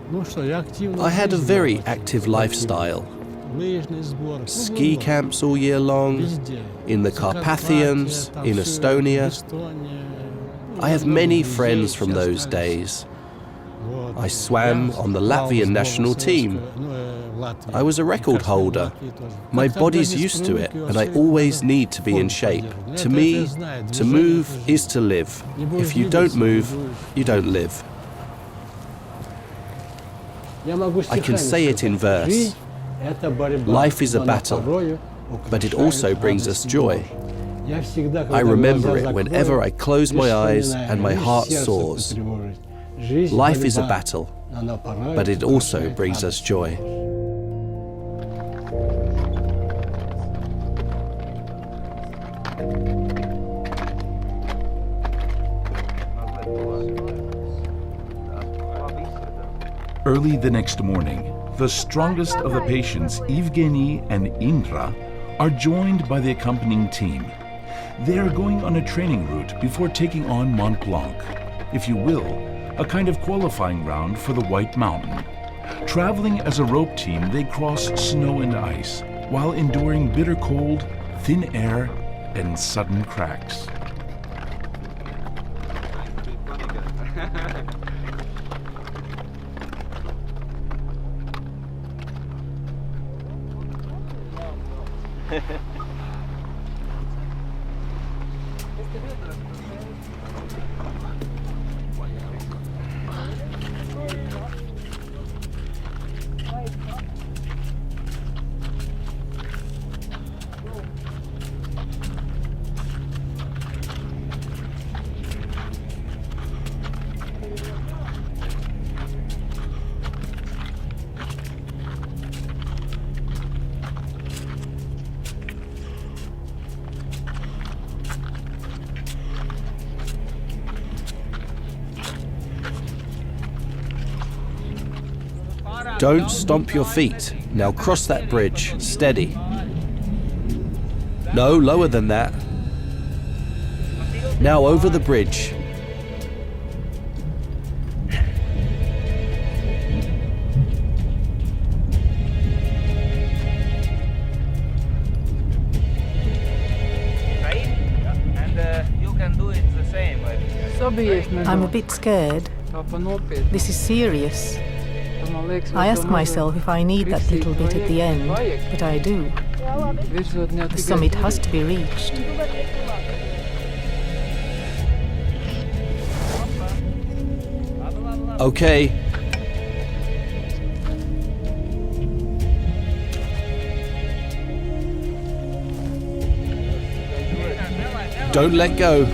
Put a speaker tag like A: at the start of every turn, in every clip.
A: I had a very active lifestyle. Ski camps all year long, in the Carpathians, in Estonia. I have many friends from those days. I swam on the Latvian national team. I was a record holder. My body's used to it, and I always need to be in shape. To me, to move is to live. If you don't move, you don't live. I can say it in verse. Life is a battle, but it also brings us joy. I remember it whenever I close my eyes and my heart soars. Life is a battle, but it also brings us joy.
B: Early the next morning, the strongest of the patients, Evgeny and Indra, are joined by the accompanying team. They are going on a training route before taking on Mont Blanc, if you will, a kind of qualifying round for the White Mountain. Traveling as a rope team, they cross snow and ice, while enduring bitter cold, thin air, and sudden cracks.
A: Don't stomp your feet. Now cross that bridge. Steady. No, lower than that. Now over the bridge.
C: You can do it the same.
D: I'm a bit scared. This is serious. I ask myself if I need that little bit at the end, but I do. The summit has to be reached.
A: Okay. Don't let go.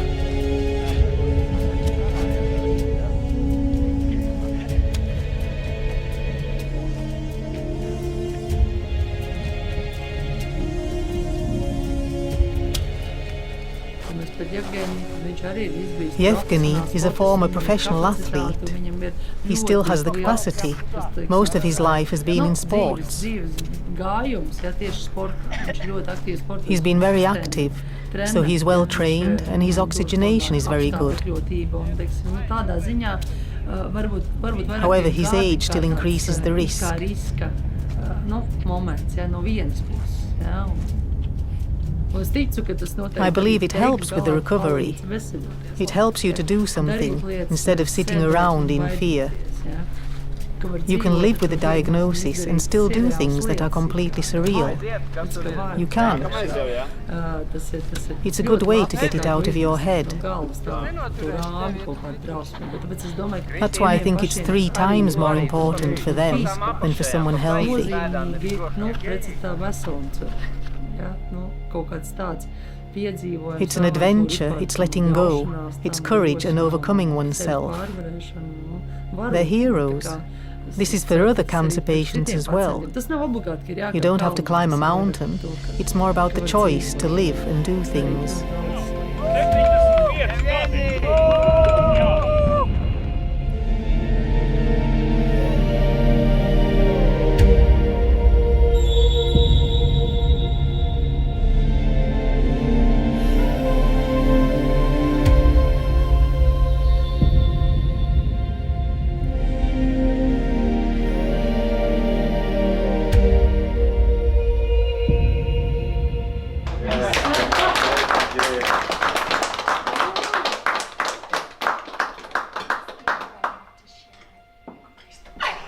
D: Yevgeny is a former professional athlete. He still has the capacity. Most of his life has been in sports. He's been very active, so he's well trained and his oxygenation is very good. However, his age still increases the risk. I believe it helps with the recovery. It helps you to do something instead of sitting around in fear. You can live with the diagnosis and still do things that are completely surreal. You can. It's a good way to get it out of your head. That's why I think it's 3 times more important for them than for someone healthy. It's an adventure, it's letting go, it's courage and overcoming oneself. They're heroes. This is for other cancer patients as well. You don't have to climb a mountain. It's more about the choice to live and do things.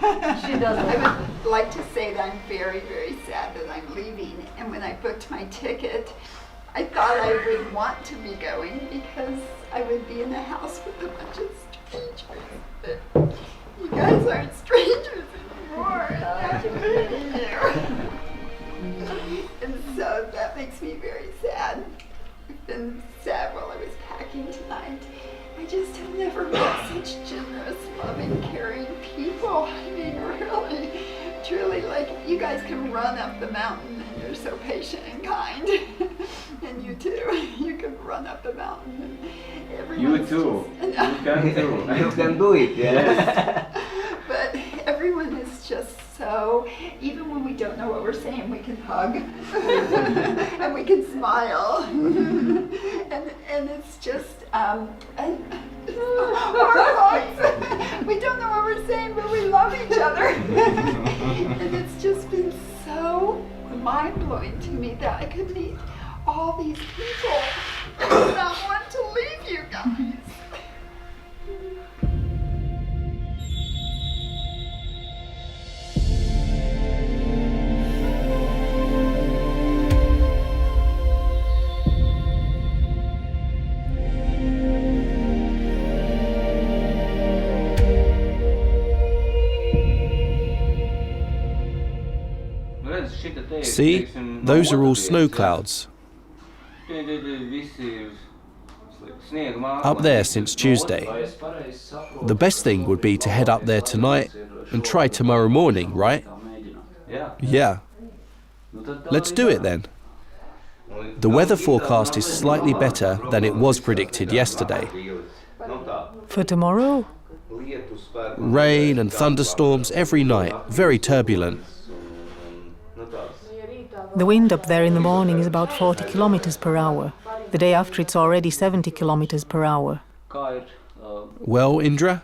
E: I would like to say that I'm very, very sad that I'm leaving. And when I booked my ticket, I thought I would want to be going because I would be in the house with a bunch of strangers. But you guys aren't strangers anymore. And so that makes me very sad. I've been sad while I was packing tonight. I just have never met such generous, loving, caring people. I mean, really, truly, like, you guys can run up the mountain and you're so patient and kind. And you too, you can run up the mountain and everyone.
C: You too.
E: You
C: can too.
F: You can do it, yes.
E: But everyone is just so, even when we don't know what we're saying, we can hug and we can smile. and it's just, our hugs. We don't know what we're saying, but we love each other. And it's just been so mind-blowing to me that I could meet all these people and not want to leave you guys.
A: See, those are all snow clouds. Up there since Tuesday. The best thing would be to head up there tonight and try tomorrow morning, right? Yeah. Let's do it then. The weather forecast is slightly better than it was predicted yesterday.
D: For tomorrow?
A: Rain and thunderstorms every night, very turbulent.
D: The wind up there in the morning is about 40 kilometers per hour. The day after it's already 70 kilometers per hour.
A: Well, Indra,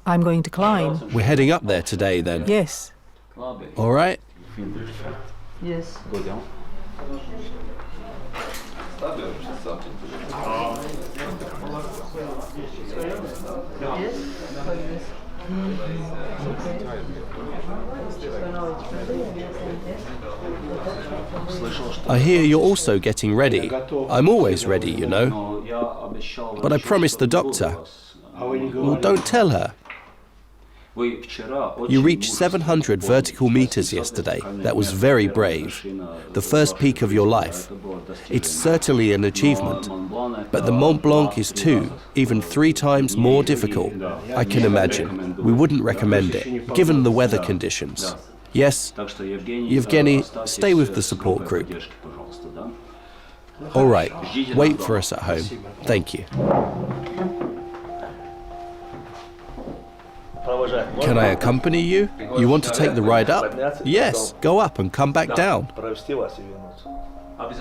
D: I'm going to climb.
A: we're heading up there today then.
D: Yes.
A: All right?
D: Yes.
A: I hear you're also getting ready. I'm always ready, you know. But I promised the doctor. Well, don't tell her. You reached 700 vertical meters yesterday. That was very brave. The first peak of your life. It's certainly an achievement. But the Mont Blanc is 2, even 3 times more difficult. I can imagine. We wouldn't recommend it, given the weather conditions. Yes, Yevgeny, stay with the support group. All right, wait for us at home. Thank you. Can I accompany you? You want to take the ride up? Yes, go up and come back down.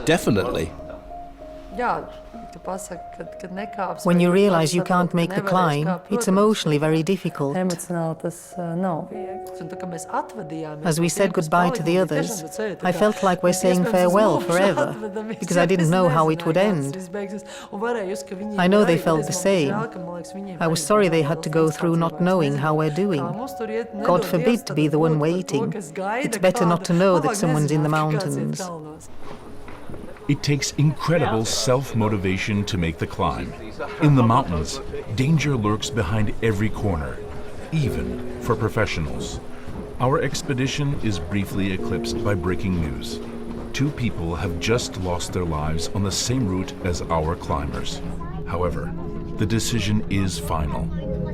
A: Definitely.
D: When you realize you can't make the climb, it's emotionally very difficult. As we said goodbye to the others, I felt like we're saying farewell forever, because I didn't know how it would end. I know they felt the same. I was sorry they had to go through not knowing how we're doing. God forbid to be the one waiting. It's better not to know that someone's in the mountains.
B: It takes incredible self-motivation to make the climb. In the mountains, danger lurks behind every corner, even for professionals. Our expedition is briefly eclipsed by breaking news. 2 people have just lost their lives on the same route as our climbers. However, the decision is final.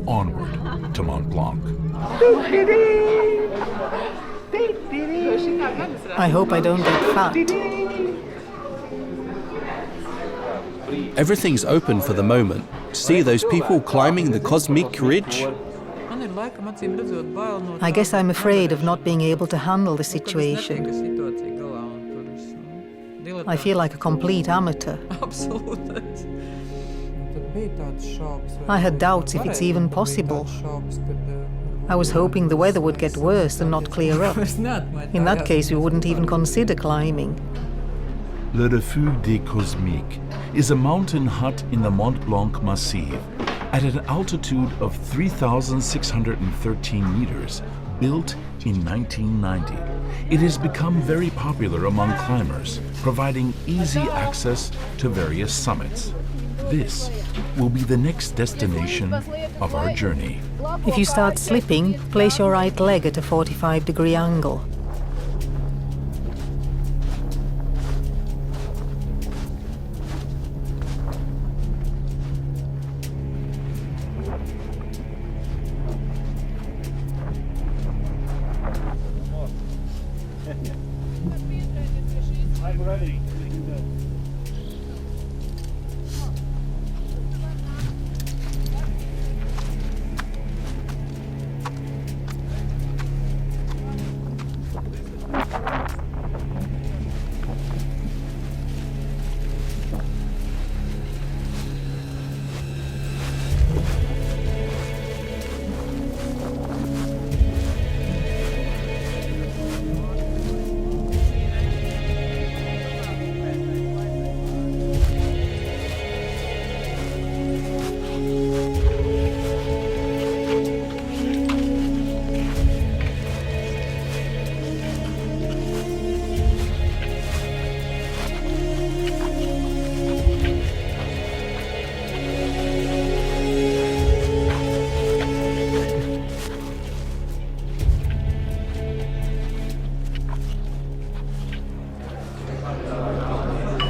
B: Onward to Mont Blanc.
D: I hope I don't get fat.
A: Everything's open for the moment. See those people climbing the cosmic ridge?
D: I guess I'm afraid of not being able to handle the situation. I feel like a complete amateur. I had doubts if it's even possible. I was hoping the weather would get worse and not clear up. In that case, we wouldn't even consider climbing.
B: Le Refuge des Cosmiques is a mountain hut in the Mont Blanc Massif at an altitude of 3,613 meters, Built in 1990, it has become very popular among climbers, providing easy access to various summits. This will be the next destination of our journey.
D: If you start slipping, place your right leg at a 45-degree angle.
G: I'm ready.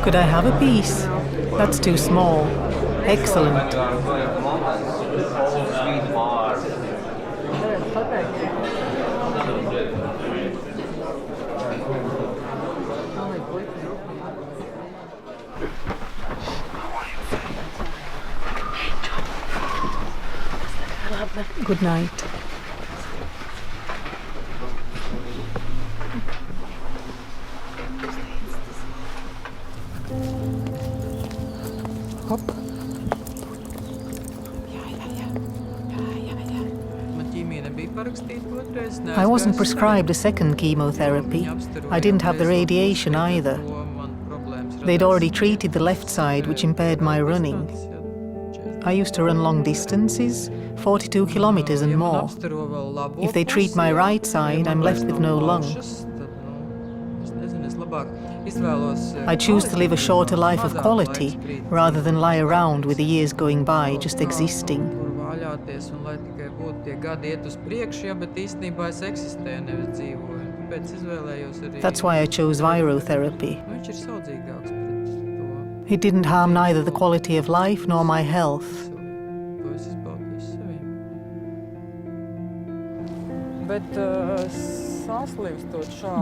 D: Could I have a piece? That's too small. Excellent. Good night. Hop. I wasn't prescribed a second chemotherapy. I didn't have the radiation either. They'd already treated the left side, which impaired my running. I used to run long distances, 42 kilometers and more. If they treat my right side, I'm left with no lung. I choose to live a shorter life of quality rather than lie around with the years going by just existing. That's why I chose virotherapy. It didn't harm neither the quality of life nor my health.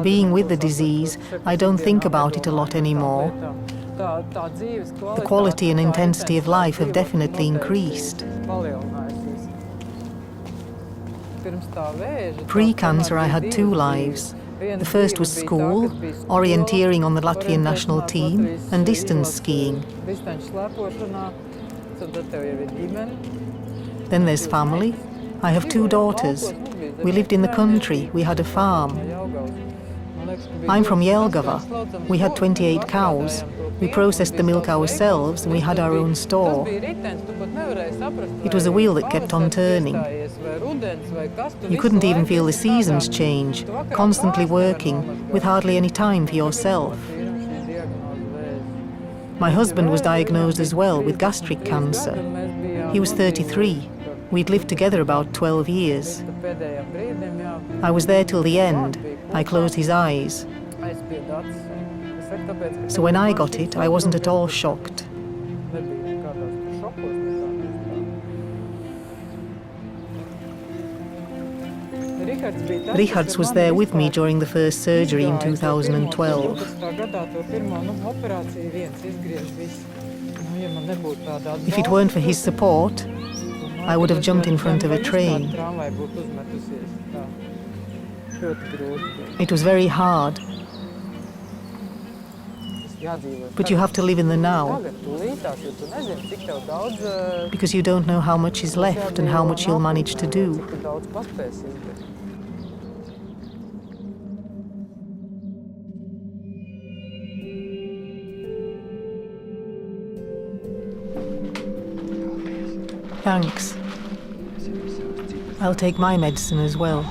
D: Being with the disease, I don't think about it a lot anymore. The quality and intensity of life have definitely increased. Pre-cancer, I had two lives. The first was school, orienteering on the Latvian national team, and distance skiing. Then there's family. I have two daughters. We lived in the country, we had a farm. I'm from Jelgava. We had 28 cows. We processed the milk ourselves and we had our own store. It was a wheel that kept on turning. You couldn't even feel the seasons change, constantly working, with hardly any time for yourself. My husband was diagnosed as well with gastric cancer. He was 33. We'd lived together about 12 years. I was there till the end. I closed his eyes. So when I got it, I wasn't at all shocked. Richards was there with me during the first surgery in 2012. If it weren't for his support, I would have jumped in front of a train. It was very hard. But you have to live in the now, because you don't know how much is left and how much you'll manage to do. Thanks. I'll take my medicine as well.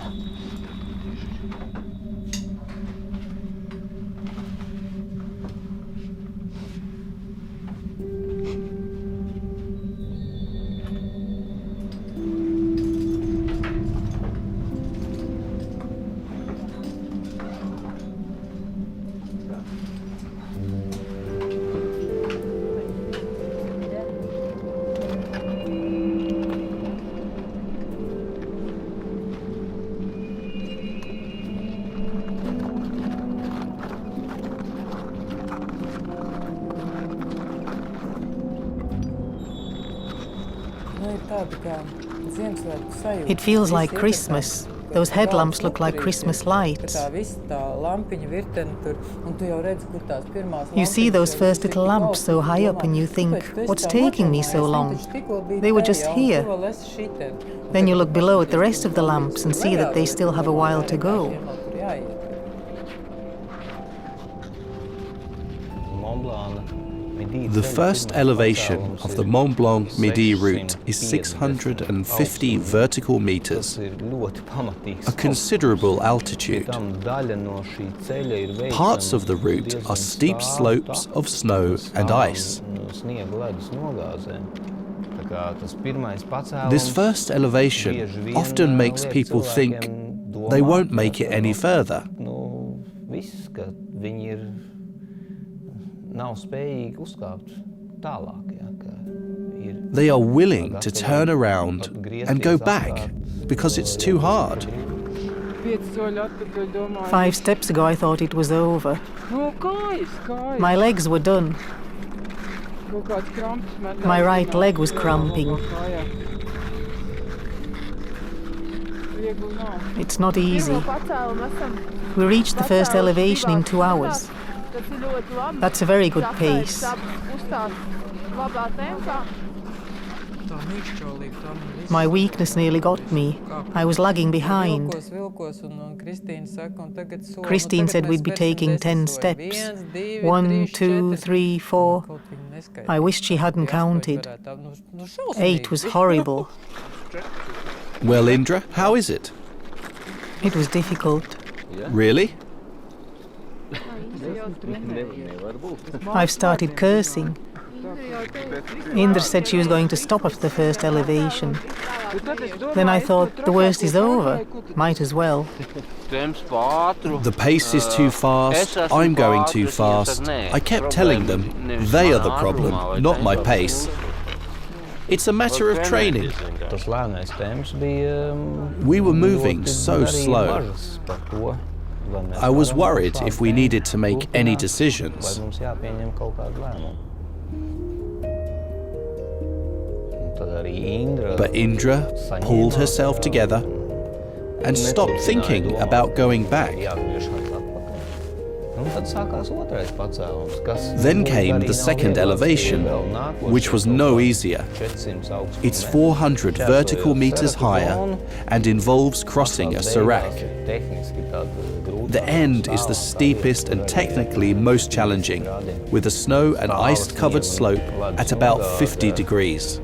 D: It feels like Christmas. Those headlamps look like Christmas lights. You see those first little lamps so high up and you think, what's taking me so long? They were just here. Then you look below at the rest of the lamps and see that they still have a while to go.
A: The first elevation of the Mont Blanc Midi route is 650 vertical meters, a considerable altitude. Parts of the route are steep slopes of snow and ice. This first elevation often makes people think they won't make it any further. They are willing to turn around and go back because it's too hard.
D: 5 steps ago I thought it was over. My legs were done. My right leg was cramping. It's not easy. We reached the first elevation in 2 hours. That's a very good pace. My weakness nearly got me. I was lagging behind. Christine said we'd be taking 10 steps. 1, 2, 3, 4. I wished she hadn't counted. 8 was horrible.
A: Well, Indra, how is it?
D: It was difficult.
A: Really?
D: I've started cursing. Indra said she was going to stop after the first elevation. Then I thought, the worst is over. Might as well.
A: The pace is too fast, I'm going too fast. I kept telling them, they are the problem, not my pace. It's a matter of training. We were moving so slow. I was worried if we needed to make any decisions. But Indra pulled herself together and stopped thinking about going back. Then came the second elevation, which was no easier. It's 400 vertical meters higher and involves crossing a serac. The end is the steepest and technically most challenging, with a snow and ice-covered slope at about 50 degrees.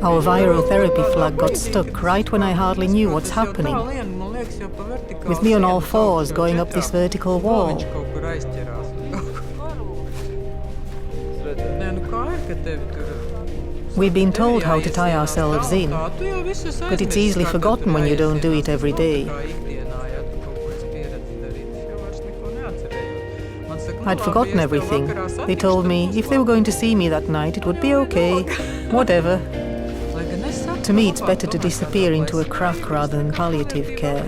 D: Our virotherapy flag got stuck right when I hardly knew what's happening. With me on all fours going up this vertical wall. We've been told how to tie ourselves in, but it's easily forgotten when you don't do it every day. I'd forgotten everything. They told me if they were going to see me that night, it would be okay, whatever. To me, it's better to disappear into a crack rather than palliative care.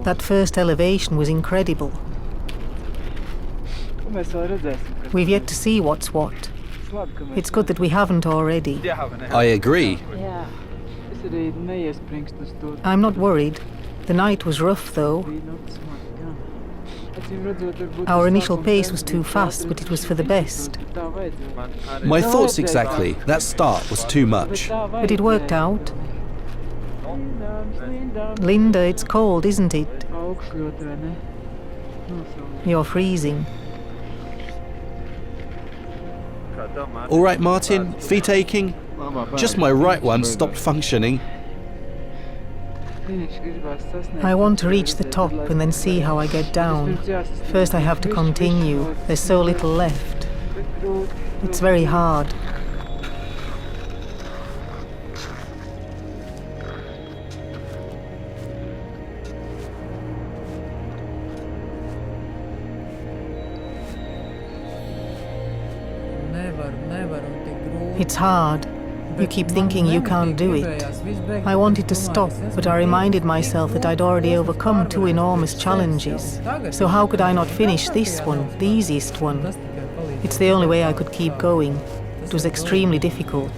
D: That first elevation was incredible. We've yet to see what's what. It's good that we haven't already.
A: I agree.
D: I'm not worried. The night was rough, though. Our initial pace was too fast, but it was for the best.
A: My thoughts exactly. That start was too much.
D: But it worked out. Linda, it's cold, isn't it? You're freezing.
A: All right, Martin, feet aching? Just my right one stopped functioning.
D: I want to reach the top and then see how I get down. First I have to continue. There's so little left. It's very hard. It's hard. You keep thinking you can't do it. I wanted to stop, but I reminded myself that I'd already overcome 2 enormous challenges. So how could I not finish this one, the easiest one? It's the only way I could keep going. It was extremely difficult.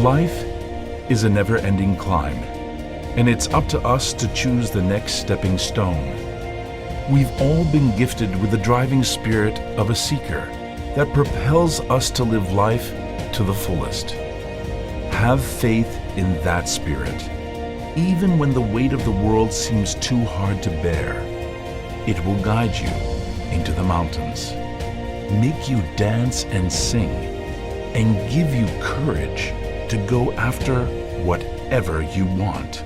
B: Life is a never-ending climb, and it's up to us to choose the next stepping stone. We've all been gifted with the driving spirit of a seeker that propels us to live life to the fullest. Have faith in that spirit. Even when the weight of the world seems too hard to bear, it will guide you into the mountains, make you dance and sing, and give you courage to go after whatever you want.